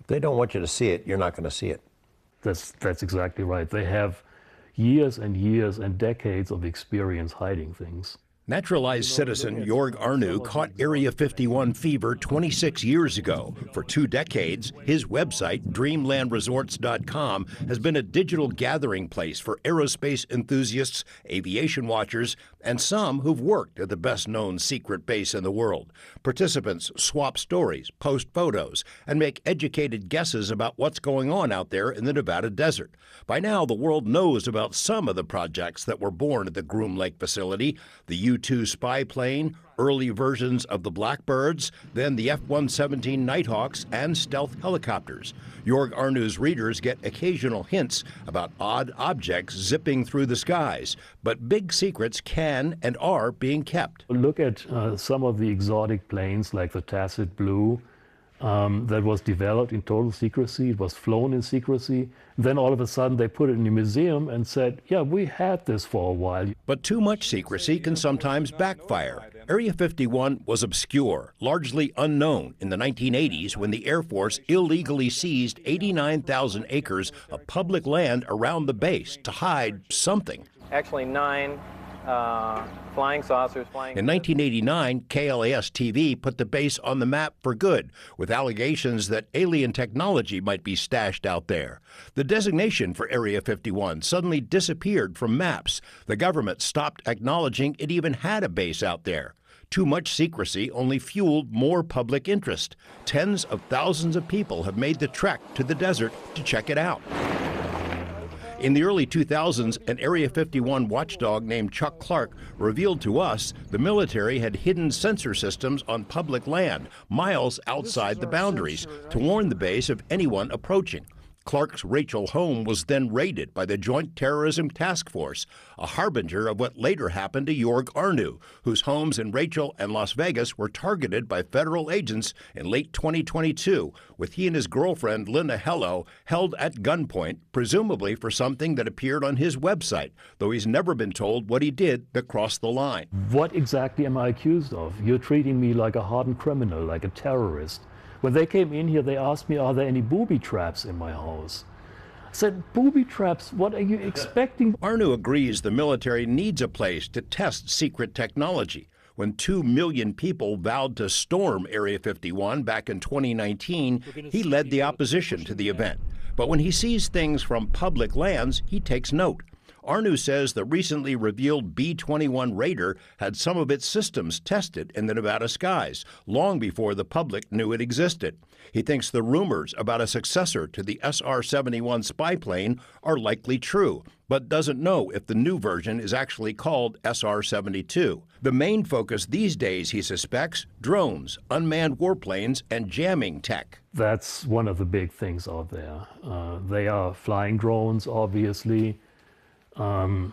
They don't want you to see it, you're not going to see it. That's exactly right. They have years and years and decades of experience hiding things. Naturalized citizen Jorg Arnu caught Area 51 fever 26 years ago. For 2 decades, his website, dreamlandresorts.com, has been a digital gathering place for aerospace enthusiasts, aviation watchers, and some who've worked at the best-known secret base in the world. Participants swap stories, post photos, and make educated guesses about what's going on out there in the Nevada desert. By now, the world knows about some of the projects that were born at the Groom Lake facility: the U-2 spy plane, early versions of the Blackbirds, then the F-117 Nighthawks, and stealth helicopters. Jorg Arnu's readers get occasional hints about odd objects zipping through the skies, but big secrets can and are being kept. Look at some of the exotic planes like the Tacit Blue that was developed in total secrecy. It was flown in secrecy. Then all of a sudden they put it in a museum and said, yeah, we had this for a while. But too much secrecy can sometimes backfire. Area 51 was obscure, largely unknown in the 1980s when the Air Force illegally seized 89,000 acres of public land around the base to hide something. Actually 9 flying saucers flying. In 1989, KLAS-TV put the base on the map for good, with allegations that alien technology might be stashed out there. The designation for Area 51 suddenly disappeared from maps. The government stopped acknowledging it even had a base out there. Too much secrecy only fueled more public interest. Tens of thousands of people have made the trek to the desert to check it out. In the early 2000s, an Area 51 watchdog named Chuck Clark revealed to us the military had hidden sensor systems on public land, miles outside the boundaries, to warn the base of anyone approaching. Clark's Rachel home was then raided by the Joint Terrorism Task Force, a harbinger of what later happened to Jorg Arnu, whose homes in Rachel and Las Vegas were targeted by federal agents in late 2022, with he and his girlfriend, Linda Hello, held at gunpoint, presumably for something that appeared on his website, though he's never been told what he did that crossed the line. What exactly am I accused of? You're treating me like a hardened criminal, like a terrorist. When they came in here, they asked me, are there any booby traps in my house? I said, booby traps? What are you expecting? Arnu agrees the military needs a place to test secret technology. When 2 million people vowed to storm Area 51 back in 2019, he led the opposition to the event. But when he sees things from public lands, he takes note. Arnu says the recently revealed B-21 Raider had some of its systems tested in the Nevada skies, long before the public knew it existed. He thinks the rumors about a successor to the SR-71 spy plane are likely true, but doesn't know if the new version is actually called SR-72. The main focus these days, he suspects, drones, unmanned warplanes, and jamming tech. That's one of the big things out there. They are flying drones, obviously. The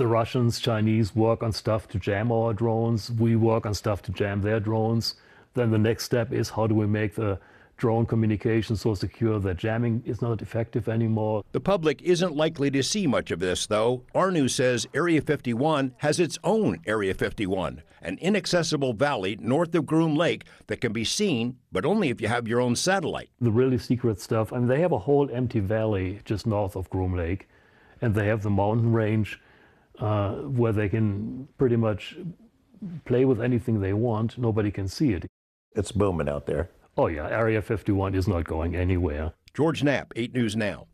Russians, Chinese work on stuff to jam our drones. We work on stuff to jam their drones. Then the next step is, how do we make the drone communication so secure that jamming is not effective anymore? The public isn't likely to see much of this, though. Arnu says Area 51 has its own Area 51, an inaccessible valley north of Groom Lake that can be seen, but only if you have your own satellite. The really secret stuff, I mean, they have a whole empty valley just north of Groom Lake, and they have the mountain range where they can pretty much play with anything they want. Nobody can see it. It's booming out there. Oh yeah, Area 51 is not going anywhere. George Knapp, 8 News Now.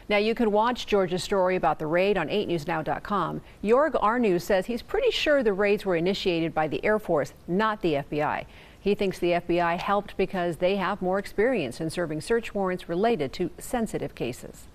Now you can watch George's story about the raid on 8newsnow.com. Jorg Arnu says he's pretty sure the raids were initiated by the Air Force, not the FBI. He thinks the FBI helped because they have more experience in serving search warrants related to sensitive cases.